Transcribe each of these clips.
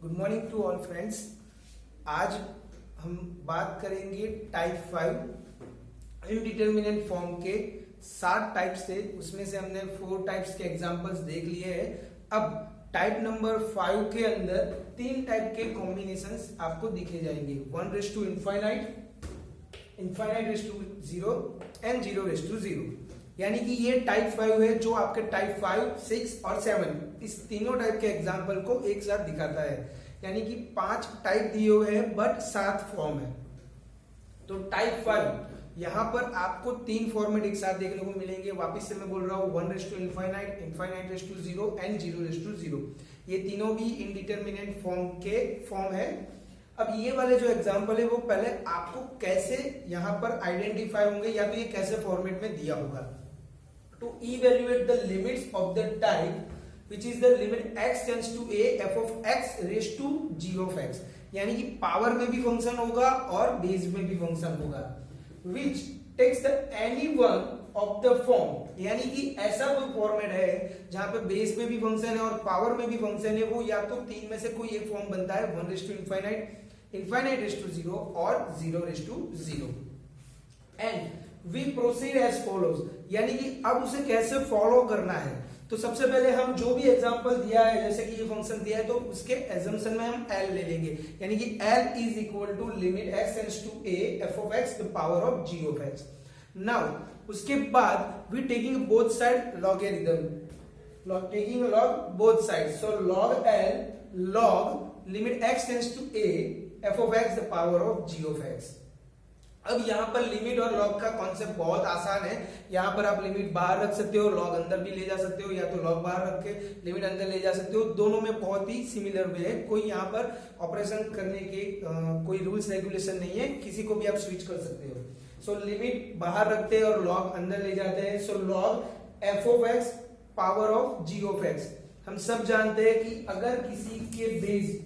Good morning to all friends. आज हम बात करेंगे टाइप 5 इनडिटरमिनेट फॉर्म के 7 टाइप्स थे, उसमें से हमने 4 टाइप्स के एग्जांपल्स देख लिए हैं। अब टाइप नंबर 5 के अंदर 3 टाइप के कॉम्बिनेशंस आपको दिखे जाएंगे, 1 raise to infinite, infinite raise to 0 and 0 raise to 0। यानी कि ये टाइप 5 है जो आपके टाइप 5, 6 और 7 इस तीनों टाइप के एग्जाम्पल को एक साथ दिखाता है। यानी कि 5 टाइप दिए हुए हैं बट 7 फॉर्म है। तो टाइप 5 यहाँ पर आपको 3 फॉर्मेट एक साथ देखने को मिलेंगे। वापिस से मैं बोल रहा हूँ 1 raise to infinite, infinite raise to 0 and 0 raise to 0। ये तीनों भी इनडिटरमिनेट फॉर्म के फॉर्म है। अब ये वाले जो एग्जाम्पल है वो पहले आपको कैसे यहाँ पर आइडेंटिफाई होंगे या तो ये कैसे फॉर्मेट में दिया होगा। To evaluate the limits of the type, which is the limit x tends to a f of x raised to g of x, यानी कि पावर में भी फंक्शन होगा और बेस में भी फंक्शन होगा। which takes the any one of the form, यानी कि ऐसा कोई फॉर्मेट है जहां पे बेस में भी फंक्शन है और पावर में भी फंक्शन है, वो या तो 3 में से कोई एक फॉर्म बनता है, 1 raise to infinite, infinite raise to 0 और 0 raise to 0। And we proceed as follows, यानी कि अब उसे कैसे फॉलो करना है। तो सबसे पहले हम जो भी एग्जांपल दिया है, जैसे कि ये फंक्शन दिया है, तो उसके एजम्पशन में हम L ले लेंगे, यानी कि L is equal to limit x tends to a f of x the power of g of x। Now उसके बाद we taking both side logarithm, taking log both side, so log L log limit x tends to a f of x the power of g of x। अब यहाँ पर limit और log का concept बहुत आसान है। यहाँ पर आप लिमिट बाहर रख सकते हो, लॉग अंदर भी ले जा सकते हो, या तो लॉग बाहर रख के लिमिट अंदर ले जा सकते हो। दोनों में बहुत ही सिमिलर वे है, कोई यहाँ पर ऑपरेशन करने के कोई रूल्स रेगुलेशन नहीं है, किसी को भी आप स्विच कर सकते हो। सो लिमिट बाहर रखते हैं और लॉग अंदर ले जाते हैं। So log f of x power of g of x. हम सब जानते हैं कि अगर किसी के बेस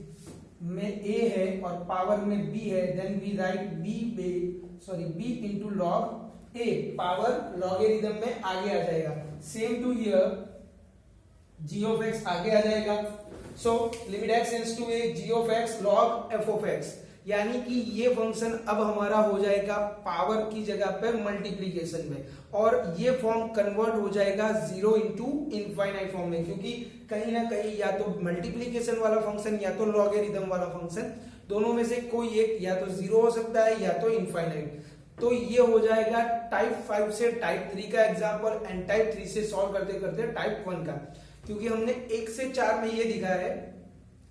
में a है और पावर में b है, then we write b into log a, power logarithm में आगे आ जाएगा। Same to here g of x आगे आ जाएगा। So limit x tends to a g of x log f of x, यानी कि ये फंक्शन अब हमारा हो जाएगा पावर की जगह पे मल्टीप्लीकेशन में, और ये फॉर्म कन्वर्ट हो जाएगा 0 इंटू इनफाइनाइट फॉर्म में, क्योंकि कहीं ना कहीं या तो मल्टीप्लीकेशन वाला फंक्शन या तो लॉगरिथम वाला फंक्शन, दोनों में से कोई एक या तो 0 हो सकता है या तो इनफाइनाइट। तो ये हो जाएगा टाइप 5 से टाइप 3 का एग्जाम्पल, एंड टाइप 3 से सॉल्व करते करते टाइप 1 का, क्योंकि हमने 1 से 4 में ये दिखा है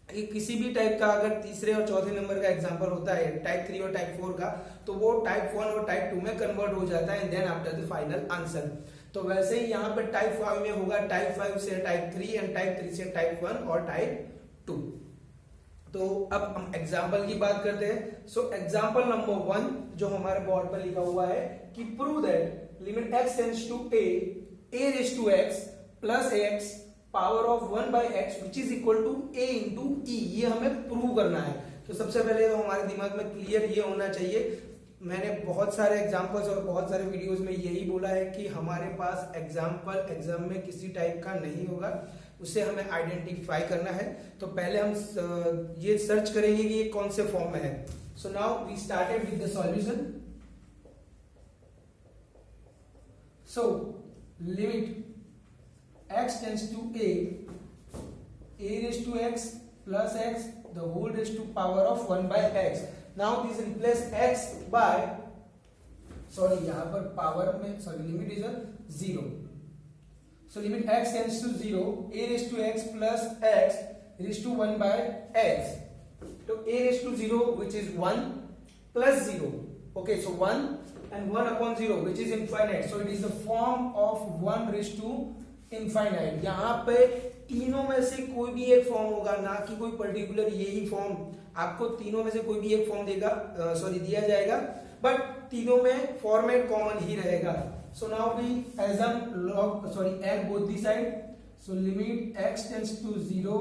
कि किसी भी टाइप का अगर तीसरे और चौथे नंबर का एग्जांपल होता है टाइप 3 और टाइप 4 का, तो वो टाइप 1 और टाइप 2 में कन्वर्ट हो जाता है, and then after the final answer. तो वैसे ही यहाँ पर टाइप 5 में होगा टाइप 5 से टाइप 3 एंड टाइप 3 से टाइप 1 और टाइप 2। तो अब हम एग्जाम्पल की बात करते हैं। सो एग्जाम्पल नंबर 1 जो हमारे बोर्ड पर लिखा हुआ है कि prove that limit x tends to a raise to x plus x power of 1 by x which is equal to a into e. ये हमें प्रूव करना है। तो सबसे पहले तो हमारे दिमाग में क्लियर ये होना चाहिए, मैंने बहुत सारे एग्जाम्पल्स और बहुत सारे वीडियोस में यही बोला है कि हमारे पास एग्जाम्पल एग्जाम में किसी टाइप का नहीं होगा, उसे हमें आइडेंटिफाई करना है। तो पहले हम ये सर्च करेंगे कि ये कौन से फॉर्म में है। So now we started with the solution. So limit x tends to a raised to x plus x the whole raised to power of 1 by x. Now this replace x by यहाँ पर power में limit is 0। So limit x tends to 0 a raised to x plus x raised to 1 by x. तो a raised to 0 which is 1 plus 0. Okay, so 1 and 1 upon 0 which is infinite. So it is the form of 1 raised to infinite. यहाँ पे तीनों में से कोई भी एक form होगा, ना कि कोई पर्टिकुलर यही फॉर्म, आपको तीनों में से कोई भी एक फॉर्म दिया जाएगा, बट तीनों में फॉर्मेट कॉमन ही रहेगा। So now we assume add both the side. So limit x tends to 0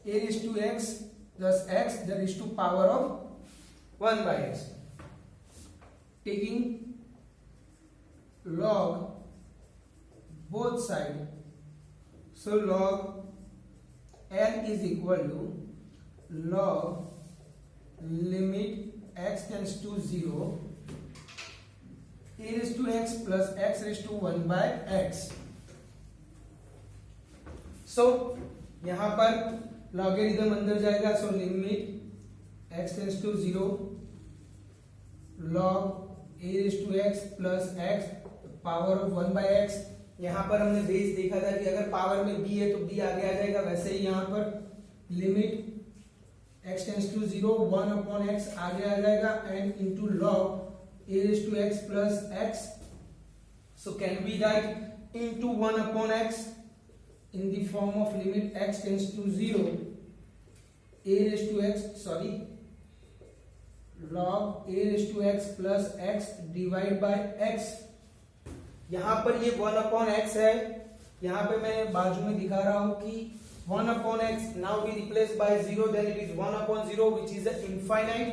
a raised to x plus x that is to power of 1 by x, taking log both side, so log L is equal to log limit x tends to 0 a raised to x plus x raised to 1 by x. So यहां पर logarithm अंदर जाएगा, so limit x tends to 0 log a raised to x plus x power of 1 by x. यहां पर हमने base देखा था कि अगर पावर में b है तो b आगे आ जाएगा, वैसे ही यहां पर limit x tends to 0 1 upon x आगे आ जाएगा and into log a raised to x plus x. So can we write into 1 upon x in the form of limit x tends to 0 a raised to x log a raised to x plus x divided by x. यहां पर ये 1 upon x है, यहां पे मैं बाजू में दिखा रहा हूं कि 1 upon x, now we replace by 0, then it is 1 upon 0 which is infinite,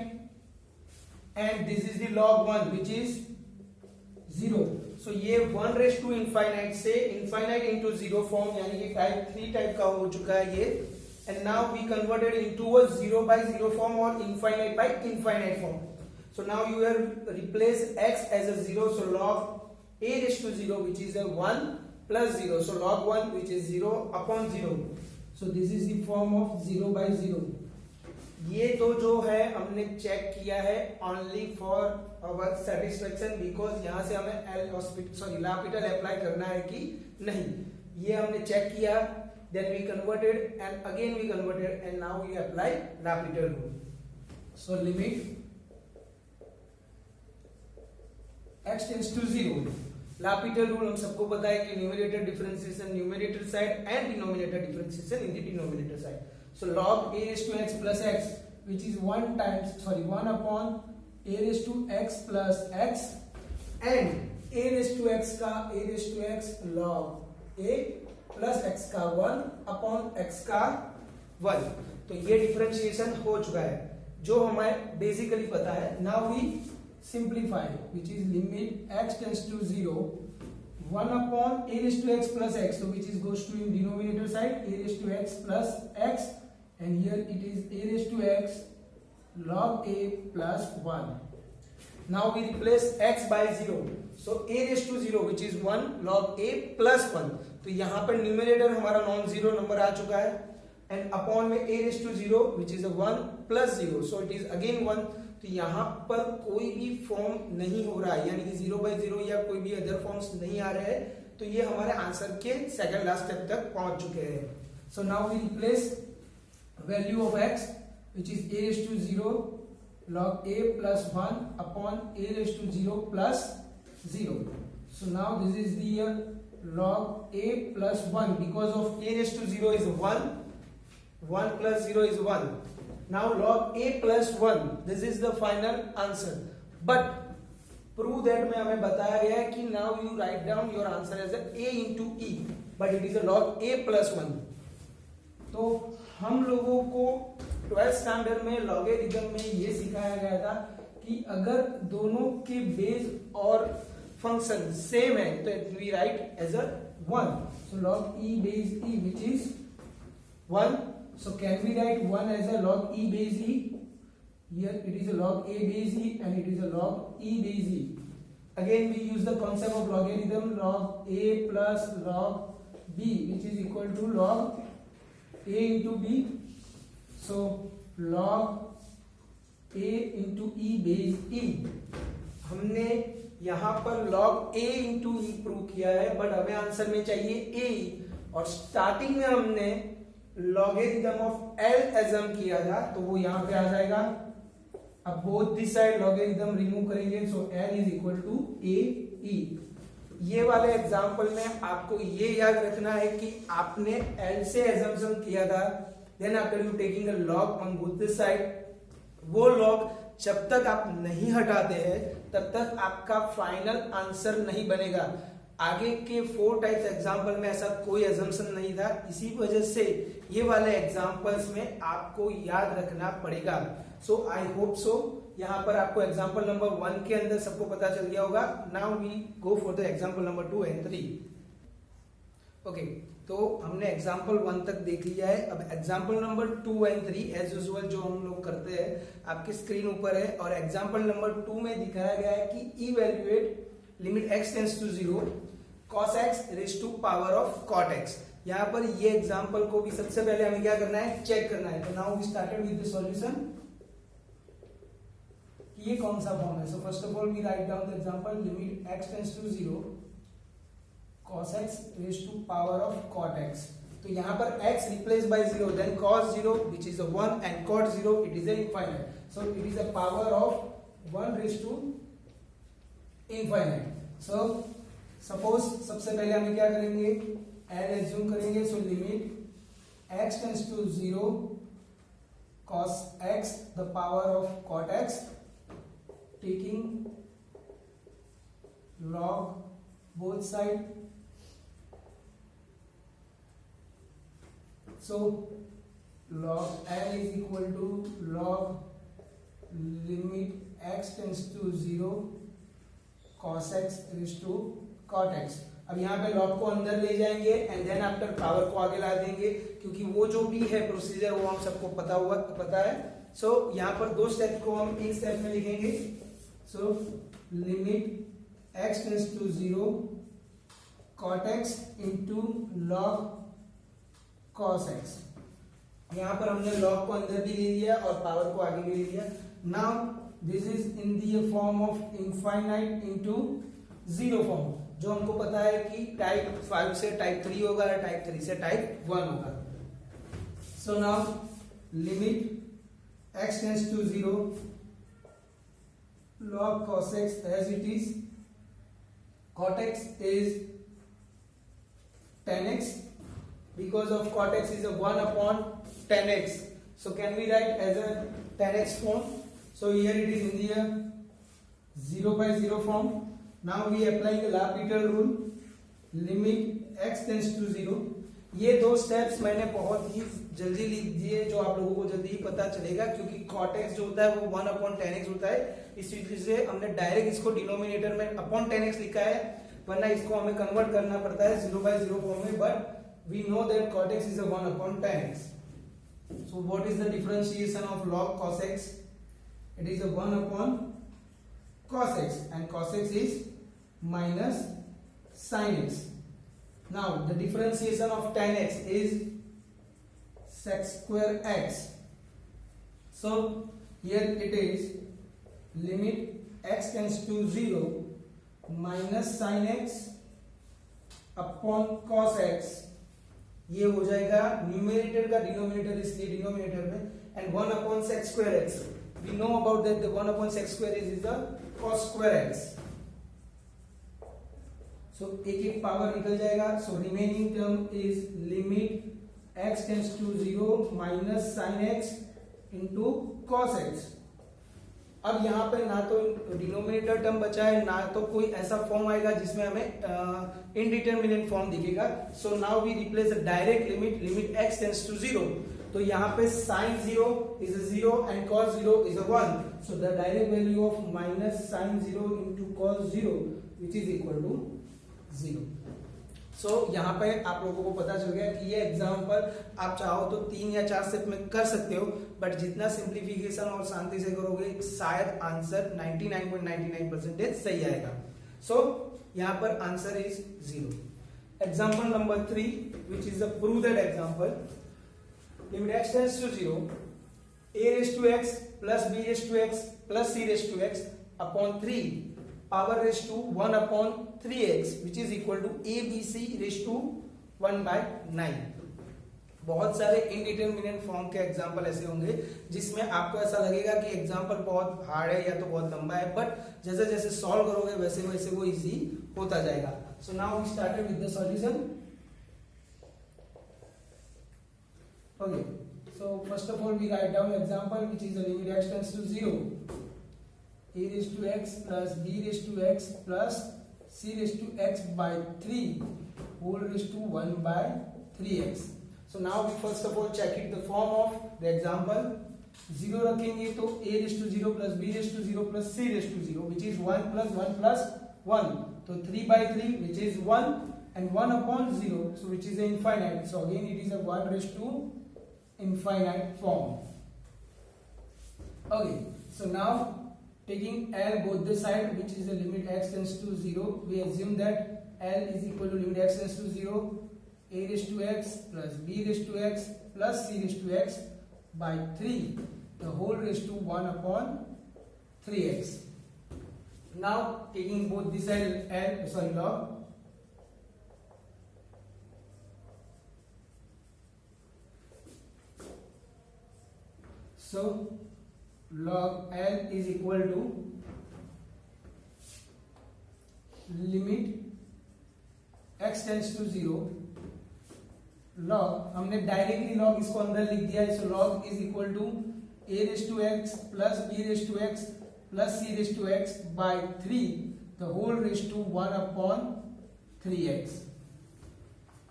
and this is the log 1 which is 0. So ये 1 raised to infinite से infinite into 0 form, यानी कि टाइप 3 टाइप का हो चुका है ये, and now we converted into a 0 by 0 form or infinite by infinite form. So now you have replaced x as a 0, so log a raised to 0 which is a 1 plus 0, so log 1 which is 0 upon 0. So this is the form of 0 by 0. ये तो जो है हमने check किया है only for our satisfaction, because यहाँ से हमें लापिटल अप्लाई करना है कि नहीं, ये हमने चेक किया, then we converted and again we converted and now we apply L'Hopital rule. So limit x tends to 0, L'Hopital rule हम सबको पता है कि numerator differentiation numerator side and denominator differentiation in the denominator side. So log a raised to x plus x, which is 1 upon a raised to x plus x, and a raised to x का a raised to x log a plus x का 1 upon x का 1. तो ये differentiation हो चुका है जो हमें बेसिकली पता है. Now we simplify, which is limit x tends to 0 1 upon a raised to x plus x, so which is goes to in denominator side, a raised to x plus x, and here it is a raised to x log a plus 1. Now we replace x by 0, so a raised to 0 which is 1 log a plus 1. तो यहाँ पर numerator हमारा non zero number आ चुका है, and upon में a raised to 0 which is a 1 plus 0, so it is again 1. तो यहाँ पर कोई भी फॉर्म नहीं हो रहा है, यानी कि 0 by 0 या कोई भी अदर फॉर्म्स नहीं आ रहे हैं, तो ये हमारे आंसर के सेकंड लास्ट स्टेप तक पहुंच चुके हैं. So now we replace value of x which is a raised to 0 log a plus 1 upon a raised to 0 plus 0. So now this is the log a plus 1, because of a raised to 0 is 1 plus 0 is 1. Now log a plus 1, this is the final answer, but prove that में हमें बताया गया है कि now you write down your answer as a into e, but it is a log a plus 1. तो हम लोगों को 12th स्टैंडर्ड में लॉगरिथम में ये सिखाया गया था कि अगर दोनों के बेस और फंक्शन सेम है तो we write as a 1. So log e base e which is 1. So can we write 1 as a log e base e? Here it is a log a base e and it is a log e base e. Again we use the concept of logarithm, log a plus log b which is equal to log a into b. So log a into e base e. हमने यहाँ पर log a into e prove किया है, but हमें answer में चाहिए a, और starting में हमने लॉगरिथम ऑफ l एज्यूम किया था, तो वो यहाँ पे आ जाएगा. अब both this side logarithm remove करेंगे, so l is equal to a e. ये वाले एग्जाम्पल में आपको ये याद रखना है कि आपने L से एजम्पशन किया था, then after you taking a log on both this side, वो लॉग जब तक आप नहीं हटाते हैं तब तक आपका फाइनल आंसर नहीं बनेगा. आगे के 4 टाइप्स एग्जाम्पल में ऐसा कोई एजम्पशन नहीं था, इसी वजह से ये वाले एग्जाम्पल्स में आपको याद रखना पड़ेगा. सो आई होप सो यहाँ पर आपको एग्जाम्पल नंबर 1 के अंदर सबको पता चल गया होगा. Now we go for the example number 2 and 3. Okay, तो हमने एग्जाम्पल 1 तक देख लिया है। अब example number 2 and 3 as usual जो हम लोग करते हैं आपकी स्क्रीन ऊपर है, और एग्जाम्पल नंबर 2 में दिखाया गया है कि evaluate limit x tends to 0 cos x raise to power of cot x। यहाँ पर ये एग्जाम्पल को भी सबसे पहले हमें क्या करना है, चेक करना है। तो now we started with the solution. ये कौन सा फॉर्म है? So first of all we write down the example limit x tends to 0 cos x raise to power of cot x। तो यहाँ पर x replace by 0, then cos 0 which is a 1 and cot 0 it is a infinite, so it is a power of 1 raised to infinite। so suppose सबसे पहले हम क्या करेंगे, n assume करेंगे। so limit x tends to 0 cos x the power of cot x taking log both side। so log n is equal to log limit x tends to 0 cos x raised to cot x। अब यहाँ पे log को अंदर ले जाएंगे and then after power को आगे ला देंगे, क्योंकि वो जो भी है प्रोसीजर वो हम सबको पता है। सो यहाँ पर दो स्टेप को हम एक स्टेप में लिखेंगे। So limit x tends to 0 cot x into log cos x। यहाँ पर हमने log को अंदर भी ले लिया और पावर को आगे भी ले लिया। Now this is in the form of infinite into 0 form, जो हमको पता है कि टाइप 5 से टाइप 3 होगा और टाइप 3 से टाइप 1 होगा। So now limit x tends to 0 log cos x as it is, cot x is tan x because of cot x is a 1 upon tan x, so can we write as a tan x form? So here it is in the 0 by 0 form। now we apply the L'Hopital rule, limit x tends to 0। ये दो steps मैंने बहुत ही जल्दी लिख दिए, जो आप लोगों को जल्दी ही पता चलेगा, क्योंकि cot x जो होता है वो 1 upon tan x होता है। इस वजह से हमने डायरेक्ट इसको डिनोमिनेटर में अपॉन tan x लिखा है, वरना इसको हमें कन्वर्ट करना पड़ता है 0 by 0 फॉर्म में। But we know that cot x is a 1 upon tan x। so what is the differentiation of log cos x? it is a 1 upon cos x and cos x is minus sin x। now the differentiation of tan x is sec square x। so here it is limit x tends to 0 minus sin x upon cos x। ये हो जाएगा numerator का denominator, इसलिए denominator में, and 1 upon sec square x। we know about that the 1 upon sec square is the cos square x। so एक एक power निकल जाएगा। so remaining term is limit x tends to 0 minus sin x into cos x। अब यहाँ पे ना तो denominator term बचा है, ना तो कोई ऐसा फॉर्म आएगा जिसमें हमें इनडिटरमिनेट फॉर्म दिखेगा। So now we replace direct limit x tends to 0। तो यहाँ पे sin 0 is a 0 and cos 0 is a 1। so the direct value of minus sin 0 into cos 0 which is equal to 0। सो यहाँ पे आप लोगों को पता चल गया कि ये एग्जाम्पल आप चाहो तो 3 या 4 स्टेप में कर सकते हो, बट जितना सिंप्लीफिकेशन और शांति से करोगे शायद आंसर 99.99% सही आएगा। सो यहाँ पर answer is 0। Example number 3 which is a prove that example, limit x tends to 0 a raised to x plus b raised to x plus c raised to x upon 3 power raised to 1 upon 3x which is equal to abc raised to 1 by 9। बहुत सारे indeterminate form के example ऐसे होंगे जिसमें आपको ऐसा लगेगा कि एग्जाम्पल बहुत हार्ड है या तो बहुत लंबा है, बट जैसे जैसे सॉल्व करोगे वैसे वैसे वो इजी होता जाएगा। So now we started with the solution. Okay, so first of all we write down example which is the limit x tends to 0 a raised to x plus b raised to x plus c raised to x by 3 whole raised to 1 by 3x। so now we first of all check it the form of the example। 0 रखेंगे तो a raised to 0 plus b raised to 0 plus c raised to 0 which is 1 plus 1 plus 1। तो 3 by 3 which is 1 and 1 upon 0, so which is infinite. So again it is a 1 raised to infinite form. Okay, so now taking L both the side, which is the limit x tends to 0, we assume that L is equal to limit x tends to 0, a raised to x plus b raised to x plus c raised to x by 3, the whole raised to 1 upon 3x. Now taking both this side log, so log L is equal to limit x tends to 0 log, हमने directly log इसको अंदर लिख दिया है, so log is equal to a raised to x plus b raised to x plus c raised to x by 3, the whole raised to 1 upon 3x.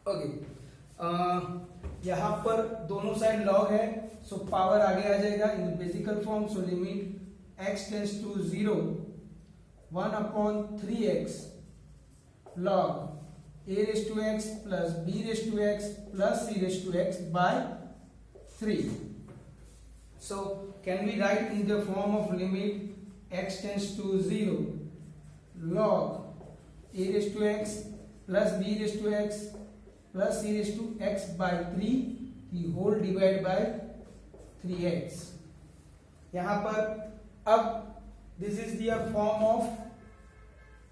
Okay, यहाँ पर दोनों side log है, so power आगे आ जाएगा in the physical form, so limit x tends to 0, 1 upon 3x log a raised to x plus b raised to x plus c raised to x by 3. So can we write in the form of limit x tends to 0 log a raised to x plus b raised to x plus c raised to x by 3 the whole divided by 3x. यहाँ पर अब this is the form of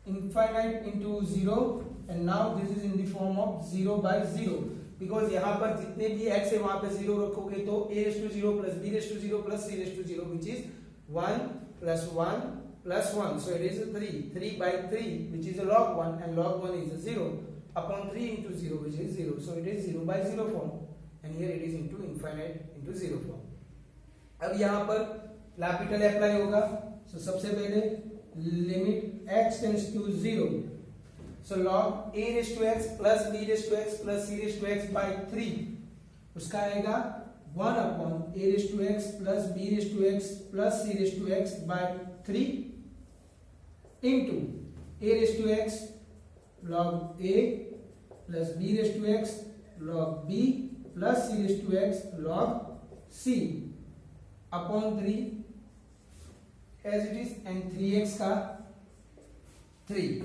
infinite into 0 and now this is in the form of 0 by 0, because यहाँ पर जितने भी x है वहां पे 0 रखोगे तो a raised to 0 plus b raised to 0 plus c raised to 0, which is 1 plus 1 plus 1, so it is a 3 by 3, which is a log 1, and log 1 is a 0 upon 3 into 0, which is 0, so it is 0 by 0 form, and here it is into infinite into 0 form. अब यहाँ पर l'Hopital apply होगा, so सबसे पहले limit x tends to 0, so log a raised to x plus b raised to x plus c raised to x by 3, उसका आएगा 1 upon a raised to x plus b raised to x plus c raised to x by 3 into a raised to x log a plus b raised to x log b plus c raised to x log c upon 3 as it is, and 3x का 3.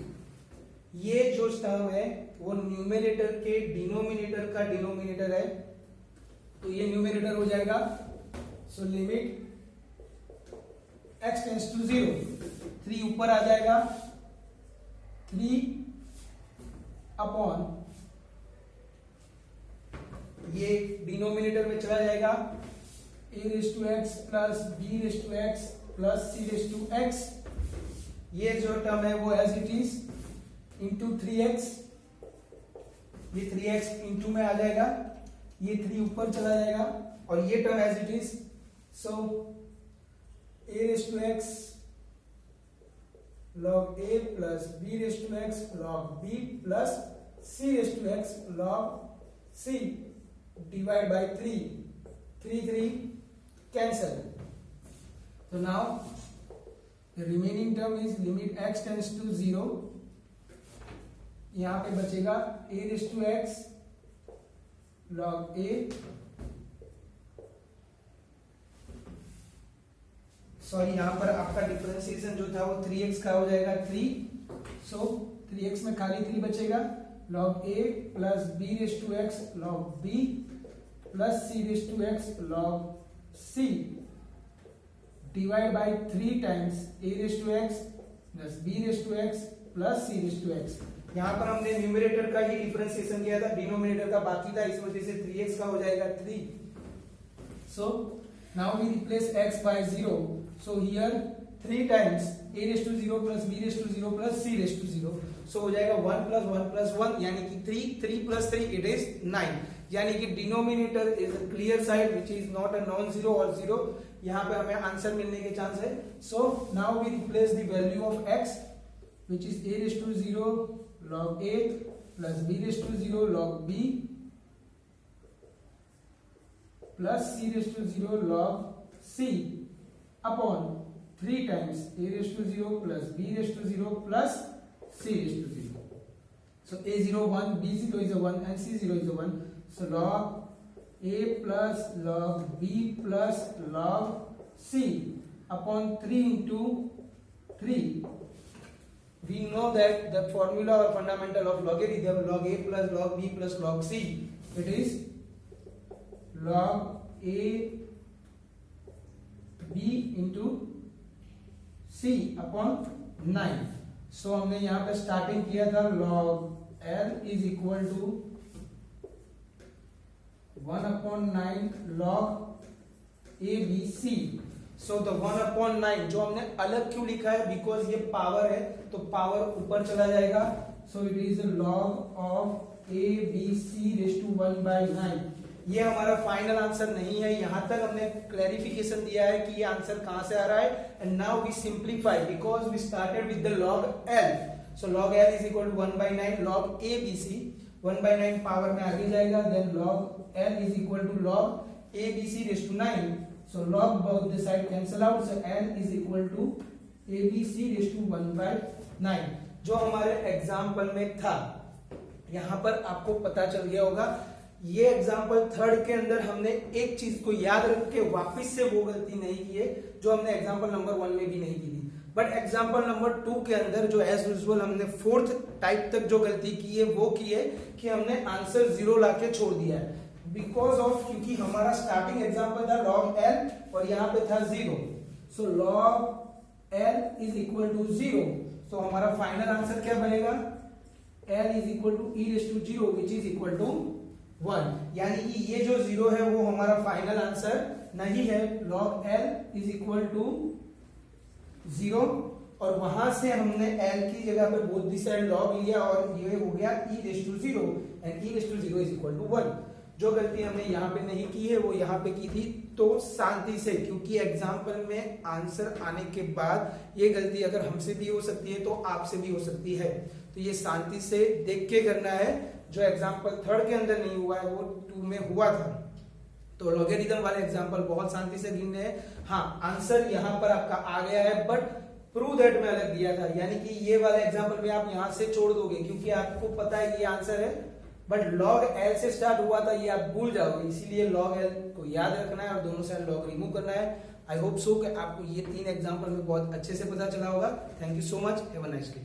ये जो term है वो numerator के denominator का denominator है, तो ये न्यूमेरेटर हो जाएगा, so limit x tends to 0, 3 ऊपर आ जाएगा, 3 अपॉन ये डिनोमिनेटर में चला जाएगा a raised to x plus b raised to x plus c raised to x, ये जो टर्म है वो as it is into 3x, ये 3x इंटू में आ जाएगा, ये 3 ऊपर चला जाएगा और ये term as it is, so a raised to x log a plus b raised to x log b plus c raised to x log c divided by 3, 3 cancel. So now the remaining term is limit x tends to 0, यहाँ पे बचेगा a raised to x log a, sorry यहाँ पर आपका differentiation जो था वो 3x का हो जाएगा 3, सो 3x में खाली 3 बचेगा, log a plus b raised to x log b plus c raised to x log c divided by 3 times a raised to x plus b raised to x plus c raised to x. यहाँ पर हमने numerator का ही differentiation किया था, denominator का बाकी था, इस वजह से 3x का हो जाएगा 3. So now we replace x by 0. So here 3 times a raised to 0 plus b raised to 0 plus c raised to 0. So हो जाएगा 1 plus 1 plus 1, यानी कि 3 plus 3 it is 9. यानी कि denominator is a clear side which is not a non zero और zero. यहाँ पे हमें आंसर मिलने के चांस है. So now we replace the value of x which is a raised to 0 log a plus b raised to 0 log b plus c raised to 0 log c upon 3 times a raised to 0 plus b raised to 0 plus c raised to 0. So a0 1, b0 is a 1 and c0 is a 1. So log a plus log b plus log c upon 3 into 3. We know that the formula or fundamental of logarithm, log a plus log b plus log c, it is log a b into c upon 9. So हमने यहाँ पे starting किया था log l is equal to 1 upon 9 log a b c. So the 1 upon 9 जो हमने अलग क्यों लिखा है, बिकॉज ये पावर है तो पावर ऊपर चला जाएगा. So it is a log of a b c raised to 1 by 9. ये हमारा फाइनल आंसर नहीं है, यहां तक हमने क्लैरिफिकेशन दिया है कि ये आंसर कहां से आ रहा है. And now we simplify because we started with the log l. So log l is equal to 1 by 9 log a b c. 1 by 9 power में आगे जाएगा, then log l is equal to log a b c raised to 9. So log both the side cancel out, so l is equal to abc raised to 1 by 9. जो हमारे example में था, यहाँ पर आपको पता चल गया होगा. ये एग्जाम्पल थर्ड के अंदर हमने एक चीज को याद रख के वापिस से वो गलती नहीं की है जो हमने एग्जाम्पल नंबर 1 में भी नहीं की थी. बट एग्जाम्पल नंबर 2 के अंदर जो एज यूजुअल हमने फोर्थ टाइप तक जो गलती की है वो की है कि हमने आंसर 0 लाके छोड़ दिया है. बिकॉज ऑफ, क्योंकि हमारा स्टार्टिंग एग्जाम्पल था log l और यहाँ पे था 0. So log l is equal to 0. तो हमारा फाइनल आंसर क्या बनेगा, l is equal to e raise to 0 which is equal to 1. यानी कि ये जो 0 है वो हमारा फाइनल आंसर नहीं है. log l is equal to 0 और वहां से हमने l की जगह पे बोथ दी साइड log लिया और ये हो गया e raise to 0 and e raise to 0 is equal to 1. जो गलती हमने यहाँ पे नहीं की है वो यहाँ पे की थी. तो शांति से, क्योंकि एग्जाम्पल में आंसर आने के बाद ये गलती अगर हमसे भी हो सकती है तो आपसे भी हो सकती है. तो ये शांति से देख के करना है. जो एग्जाम्पल थर्ड के अंदर नहीं हुआ है वो 2 में हुआ था. तो लॉगरिथम वाले एग्जाम्पल बहुत शांति से गिनने हैं. हाँ, आंसर यहाँ पर आपका आ गया है बट प्रूव दैट में अलग दिया था. यानी कि ये वाला एग्जाम्पल में आप यहाँ से छोड़ दोगे क्योंकि आपको पता है कि ये आंसर है, बट log l से स्टार्ट हुआ था ये आप भूल जाओगे. इसीलिए log l को याद रखना है और दोनों साइड log रिमूव करना है. आई होप सो कि आपको ये 3 एग्जाम्पल में बहुत अच्छे से पता चला होगा. Thank you so much. Have a nice day.